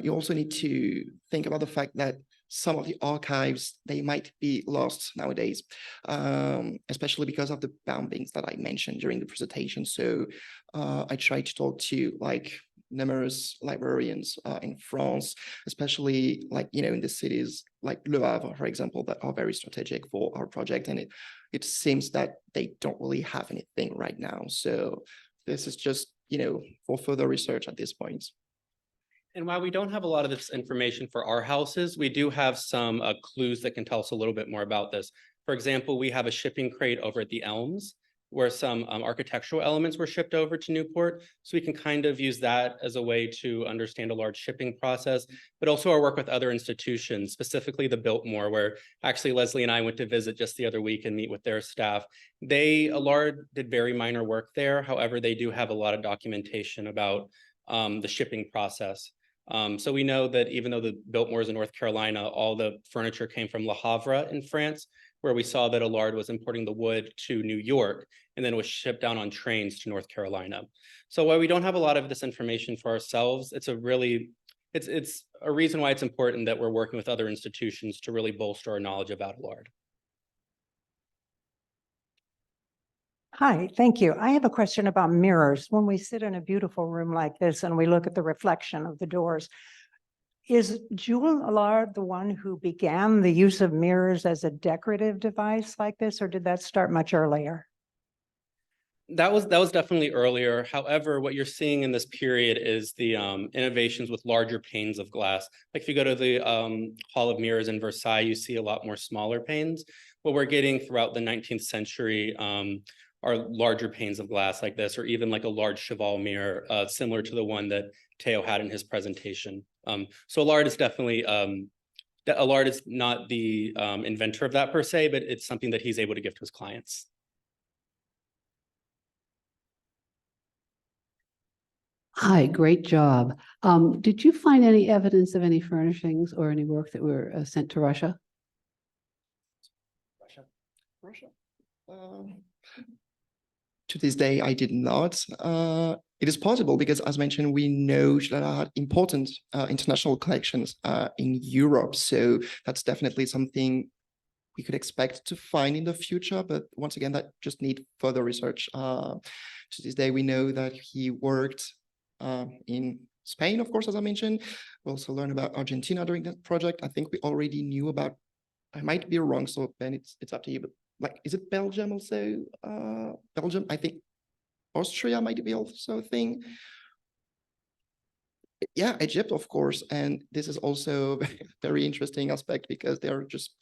You also need to think about the fact that some of the archives, they might be lost nowadays, especially because of the bombings that I mentioned during the presentation. So I tried to talk to numerous librarians in France, especially in the cities like Le Havre, for example, that are very strategic for our project. And it seems that they don't really have anything right now. So this is just, for further research at this point. And while we don't have a lot of this information for our houses, we do have some clues that can tell us a little bit more about this. For example, we have a shipping crate over at the Elms where some architectural elements were shipped over to Newport. So we can kind of use that as a way to understand a large shipping process, but also our work with other institutions, specifically the Biltmore, where actually Leslie and I went to visit just the other week and meet with their staff. Allard did very minor work there. However, they do have a lot of documentation about the shipping process. So we know that even though the Biltmores in North Carolina, all the furniture came from Le Havre in France, where we saw that Allard was importing the wood to New York and then it was shipped down on trains to North Carolina. So while we don't have a lot of this information for ourselves, it's a reason why it's important that we're working with other institutions to really bolster our knowledge about Allard. Hi, thank you. I have a question about mirrors. When we sit in a beautiful room like this and we look at the reflection of the doors, is Jules Allard the one who began the use of mirrors as a decorative device like this, or did that start much earlier? That was definitely earlier. However, what you're seeing in this period is the innovations with larger panes of glass. Like if you go to the Hall of Mirrors in Versailles, you see a lot more smaller panes. What we're getting throughout the 19th century are larger panes of glass like this, or even like a large cheval mirror, similar to the one that Théo had in his presentation. So Allard is definitely, Allard is not the inventor of that per se, but it's something that he's able to give to his clients. Hi, great job. Did you find any evidence of any furnishings or any work that were sent to Russia? Russia? To this day, I did not. It is possible because, as mentioned, we know Jules Allard had important international collections in Europe. So that's definitely something we could expect to find in the future. But once again, that just need further research. To this day, we know that he worked in Spain, of course, as I mentioned. We also learned about Argentina during that project. I think we already knew about, I might be wrong, so Ben, it's up to you, but like, is it Belgium also? Belgium, I think Austria might be also a thing. Yeah, Egypt, of course. And this is also a very interesting aspect because there are just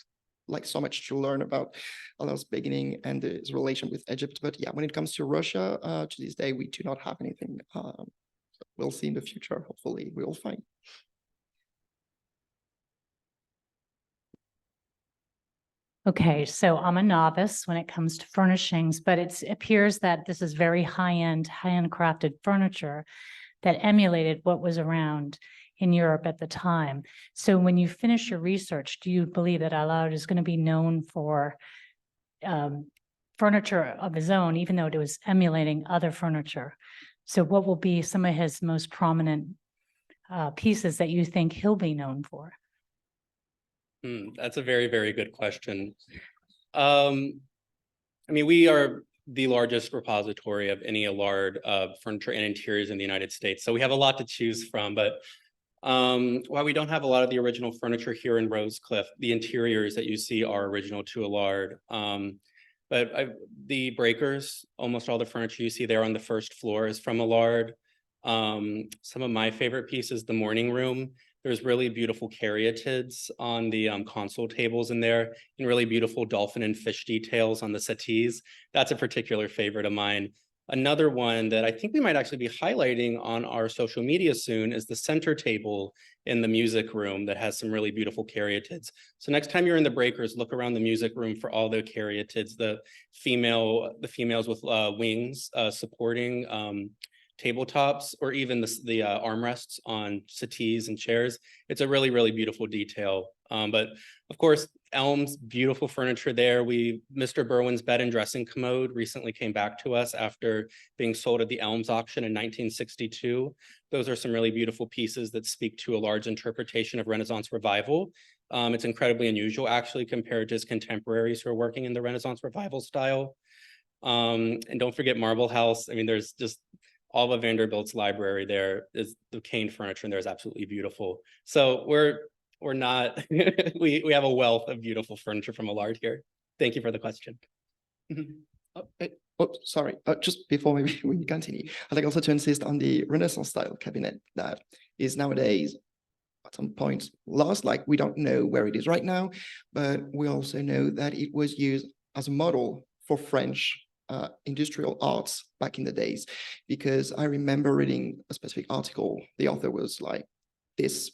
like so much to learn about Allard's beginning and his relation with Egypt. But yeah, when it comes to Russia, to this day, we do not have anything. So we'll see in the future. Hopefully we will find. Okay, so I'm a novice when it comes to furnishings, but it appears that this is very high-end crafted furniture that emulated what was around in Europe at the time. So when you finish your research, do you believe that Allard is going to be known for furniture of his own, even though it was emulating other furniture? So what will be some of his most prominent pieces that you think he'll be known for? That's a very, very good question. I mean, we are the largest repository of any Allard furniture and interiors in the United States. So we have a lot to choose from, but while we don't have a lot of the original furniture here in Rosecliff, the interiors that you see are original to Allard. The breakers, almost all the furniture you see there on the first floor is from Allard. Some of my favorite pieces, the morning room. There's really beautiful caryatids on the console tables in there, and really beautiful dolphin and fish details on the settees. That's a particular favorite of mine. Another one that I think we might actually be highlighting on our social media soon is the center table in the music room that has some really beautiful caryatids. So next time you're in the breakers, look around the music room for all the caryatids, the females with wings supporting tabletops, or even the armrests on settees and chairs. It's a really, really beautiful detail. But of course, Elm's beautiful furniture there. Mr. Berwin's bed and dressing commode recently came back to us after being sold at the Elms auction in 1962. Those are some really beautiful pieces that speak to a large interpretation of Renaissance revival. It's incredibly unusual, actually, compared to his contemporaries who are working in the Renaissance revival style. And don't forget Marble House. I mean, there's just all of Vanderbilt's library there. Is the cane furniture, and there's absolutely beautiful. So we're not, we have a wealth of beautiful furniture from Allard here. Thank you for the question. Sorry, just before maybe we continue, I'd like also to insist on the Renaissance style cabinet that is nowadays at some point lost. Like, we don't know where it is right now, but we also know that it was used as a model for French industrial arts back in the days, because I remember reading a specific article. The author was like, this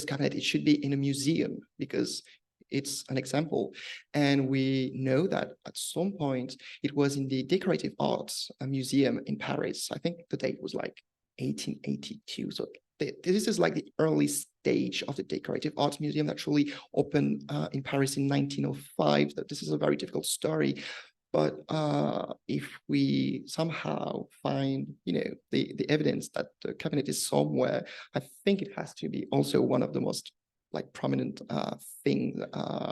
cabinet, it should be in a museum because it's an example. And we know that at some point it was in the Decorative Arts Museum in Paris. I think the date was like 1882. So this is like the early stage of the Decorative Arts Museum that actually opened in Paris in 1905. That this is a very difficult story. But if we somehow find, the evidence that the cabinet is somewhere, I think it has to be also one of the most prominent thing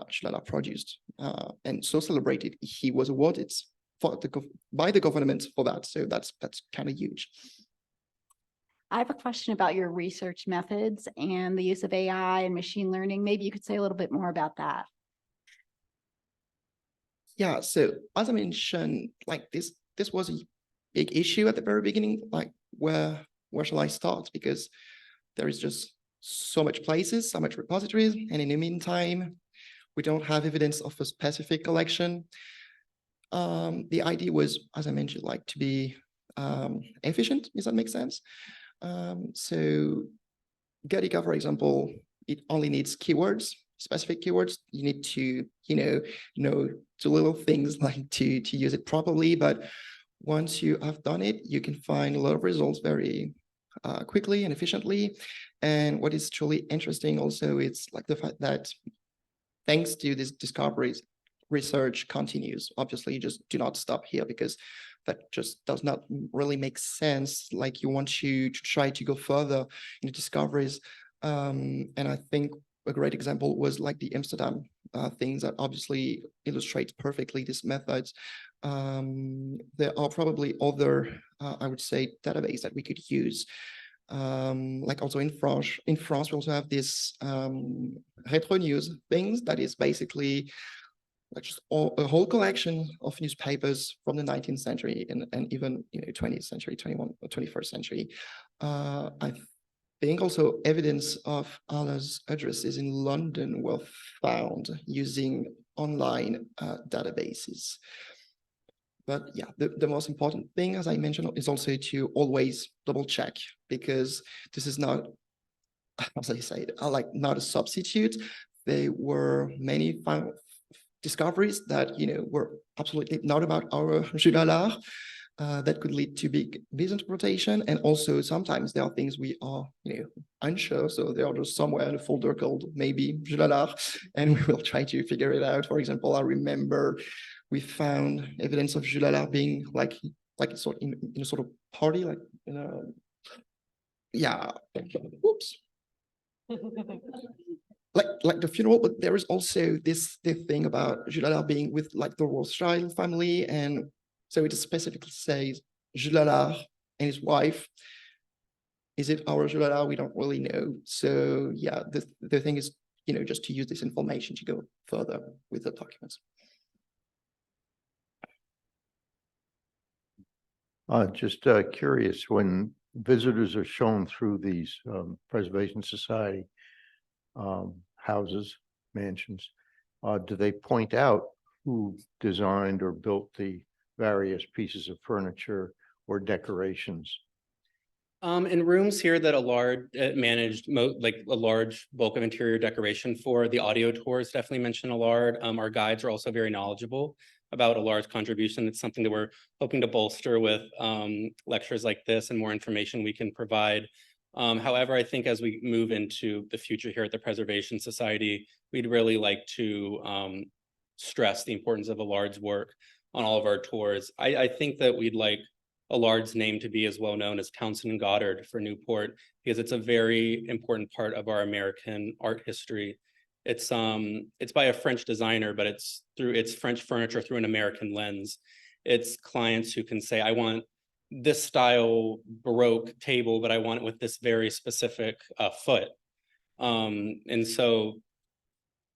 Jules Allard produced, and so celebrated. He was awarded by the government for that. So that's kind of huge. I have a question about your research methods and the use of AI and machine learning. Maybe you could say a little bit more about that. Yeah, so as I mentioned, this was a big issue at the very beginning, where shall I start? Because there is just so much places, so much repositories, and in the meantime, we don't have evidence of a specific collection. The idea was, as I mentioned, to be efficient. Does that make sense? So Gattaca, for example, it only needs keywords, specific keywords. You need to, know the little things to use it properly. But once you have done it, you can find a lot of results very quickly and efficiently. And what is truly interesting also, it's the fact that thanks to these discoveries, research continues. Obviously, you just do not stop here because that just does not really make sense. You want to try to go further in the discoveries. And I think a great example was the Amsterdam things that obviously illustrate perfectly these methods. There are probably other, I would say, database that we could use. Also in France, we also have this retro news things that is basically just a whole collection of newspapers from the 19th century and even 20th century, 21st century. I think also evidence of Allah's addresses in London were found using online databases. But yeah, the most important thing, as I mentioned, is also to always double check, because this is not, as I say, not a substitute. There were many discoveries that were absolutely not about our Jules Allard, that could lead to big misinterpretation. And also sometimes there are things we are unsure, so they are just somewhere in a folder called maybe Jules Allard, and we will try to figure it out. For example, I remember we found evidence of Jules Allard being in a sort of party, in a, yeah, oops. Like the funeral, but there is also this thing about Jules Allard being with the Rothschild family, and so it specifically says Jules Allard and his wife. Is it our Jules Allard? We don't really know. So yeah, the thing is, just to use this information to go further with the documents. Just curious, when visitors are shown through these Preservation Society houses, mansions, do they point out who designed or built the various pieces of furniture or decorations? In rooms here that Allard managed, a large bulk of interior decoration for, the audio tours definitely mention Allard. Our guides are also very knowledgeable about Allard's contribution. It's something that we're hoping to bolster with lectures like this and more information we can provide. However, I think as we move into the future here at the Preservation Society, we'd really like to stress the importance of Allard's work on all of our tours. I think that we'd like Allard's name to be as well known as Townsend and Goddard for Newport, because it's a very important part of our American art history. It's by a French designer, but it's French furniture through an American lens. It's clients who can say, I want this style Baroque table, but I want it with this very specific foot. And so,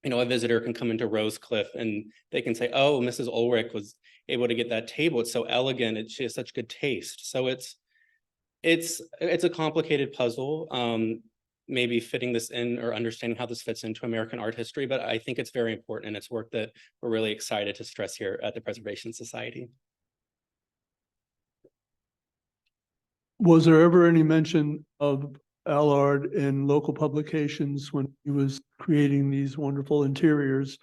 a visitor can come into Rosecliff and they can say, oh, Mrs. Ulrich was able to get that table. It's so elegant. She has such good taste. So it's a complicated puzzle. Maybe fitting this in or understanding how this fits into American art history, but I think it's very important and it's work that we're really excited to stress here at the Preservation Society. Was there ever any mention of Allard in local publications when he was creating these wonderful interiors?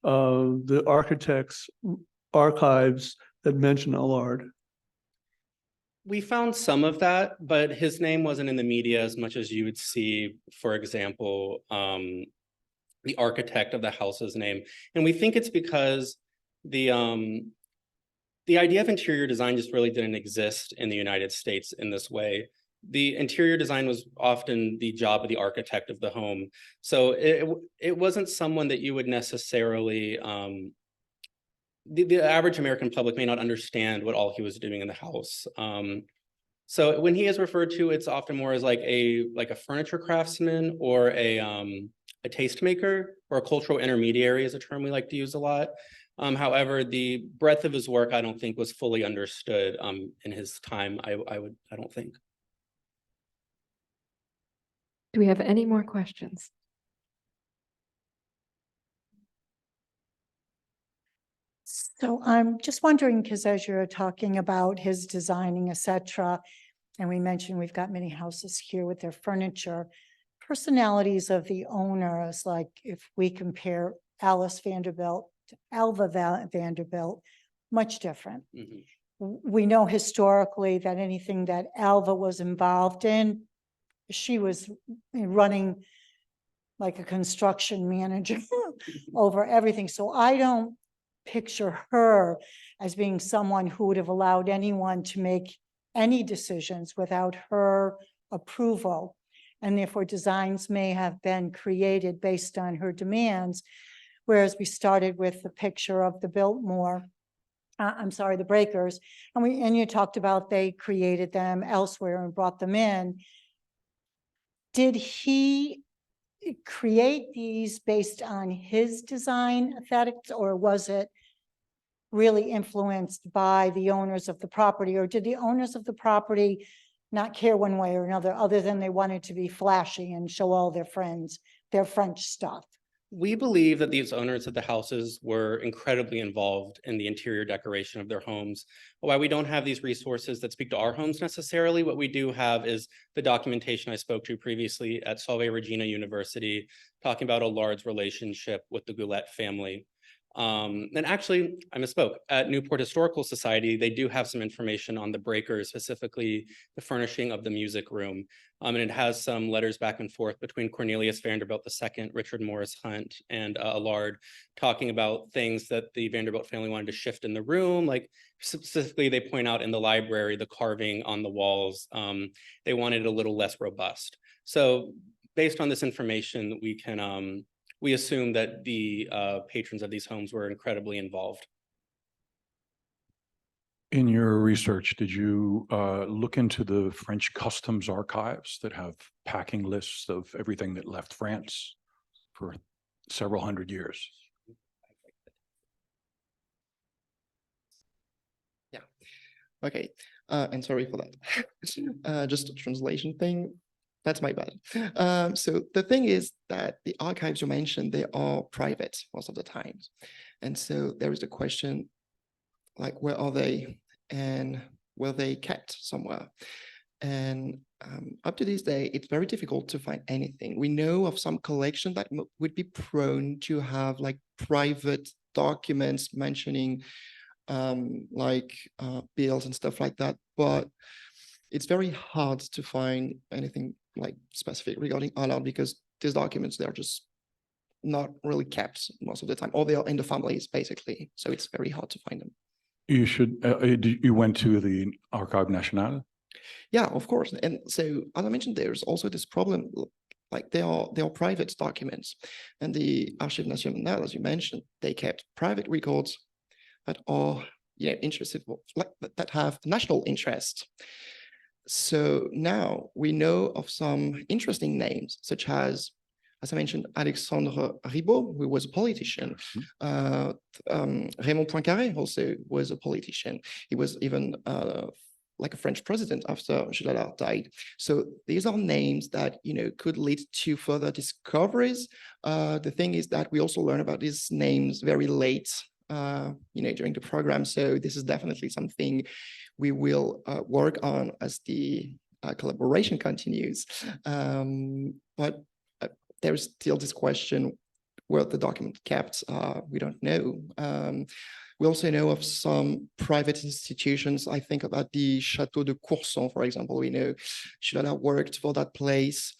The architects' archives that mention Allard. We found some of that, but his name wasn't in the media as much as you would see, for example, the architect of the house's name. And we think it's because the idea of interior design just really didn't exist in the United States in this way. The interior design was often the job of the architect of the home. So it wasn't someone that you would necessarily, the average American public may not understand what all he was doing in the house. So when he is referred to, it's often more as like a furniture craftsman or a tastemaker, or a cultural intermediary is a term we like to use a lot. However, the breadth of his work, I don't think, was fully understood in his time. I don't think. Do we have any more questions? So I'm just wondering, because as you're talking about his designing, etc., and we mentioned we've got many houses here with their furniture, personalities of the owners, like if we compare Alice Vanderbilt to Alva Vanderbilt, much different. We know historically that anything that Alva was involved in, she was running like a construction manager over everything. So I don't picture her as being someone who would have allowed anyone to make any decisions without her approval. And therefore designs may have been created based on her demands. Whereas we started with the picture of the Biltmore, the Breakers, and you talked about they created them elsewhere and brought them in. Did he create these based on his design aesthetics, or was it really influenced by the owners of the property? Or did the owners of the property not care one way or another, other than they wanted to be flashy and show all their friends their French stuff? We believe that these owners of the houses were incredibly involved in the interior decoration of their homes. While we don't have these resources that speak to our homes necessarily, what we do have is the documentation I spoke to previously at Salve Regina University, talking about Allard's relationship with the Goulet family. And actually, I misspoke. At Newport Historical Society, they do have some information on the Breakers, specifically the furnishing of the music room. And it has some letters back and forth between Cornelius Vanderbilt II, Richard Morris Hunt, and Allard, talking about things that the Vanderbilt family wanted to shift in the room. Like specifically, they point out in the library, the carving on the walls, they wanted it a little less robust. So based on this information, we assume that the patrons of these homes were incredibly involved. In your research, did you look into the French customs archives that have packing lists of everything that left France for several hundred years? Yeah. Okay. And sorry for that. Just a translation thing. That's my bad. So the thing is that the archives you mentioned, they are private most of the times. And so there is the question, like, where are they and were they kept somewhere? And up to this day, it's very difficult to find anything. We know of some collection that would be prone to have like private documents mentioning bills and stuff like that, but it's very hard to find anything like specific regarding Allard, because these documents, they're just not really kept most of the time, or they are in the families basically. So it's very hard to find them. You should, you went to the Archives Nationales? Yeah, of course. And so, as I mentioned, there's also this problem, like they are private documents, and the Archives Nationales, as you mentioned, they kept private records that are, interested, like that have national interest. So now we know of some interesting names, such as I mentioned, Alexandre Ribot, who was a politician. Raymond Poincaré also was a politician. He was even like a French president after Jules Allard died. So these are names that, could lead to further discoveries. The thing is that we also learn about these names very late during the program. So this is definitely something we will work on as the collaboration continues. But there's still this question, where the document kept, we don't know. We also know of some private institutions. I think about the Château de Courson, for example. We know Jules Allard worked for that place.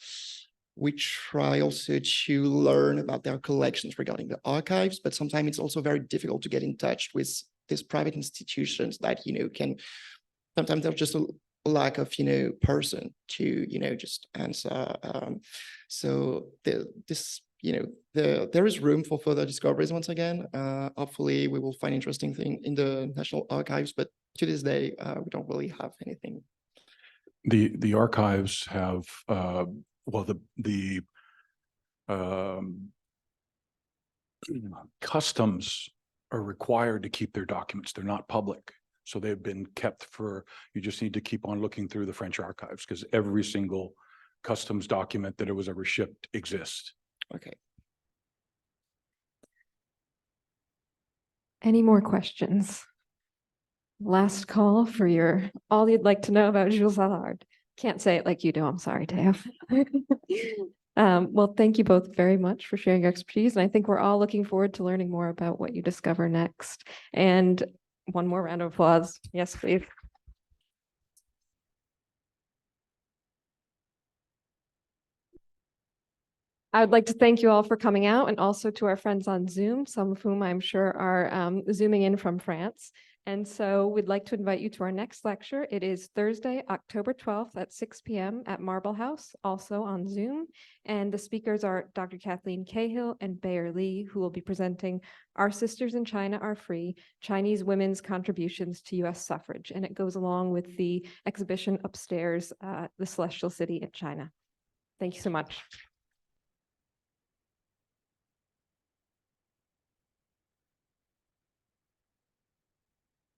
We try also to learn about their collections regarding the archives, but sometimes it's also very difficult to get in touch with these private institutions that, can, sometimes there's just a lack of, person to, just answer. So there is room for further discoveries once again. Hopefully we will find interesting thing in the National Archives, but to this day, we don't really have anything. The archives have, customs are required to keep their documents. They're not public. So they've been kept you just need to keep on looking through the French archives because every single customs document that it was ever shipped exists. Okay. Any more questions? Last call for all you'd like to know about Jules Allard. Can't say it like you do. I'm sorry, Théo. Well, thank you both very much for sharing your expertise. And I think we're all looking forward to learning more about what you discover next. And one more round of applause. Yes, please. I would like to thank you all for coming out, and also to our friends on Zoom, some of whom I'm sure are Zooming in from France. And so we'd like to invite you to our next lecture. It is Thursday, October 12th at 6 p.m. at Marble House, also on Zoom. And the speakers are Dr. Kathleen Cahill and Bayer Lee, who will be presenting Our Sisters in China Are Free, Chinese Women's Contributions to U.S. Suffrage. And it goes along with the exhibition upstairs, The Celestial City in China. Thank you so much.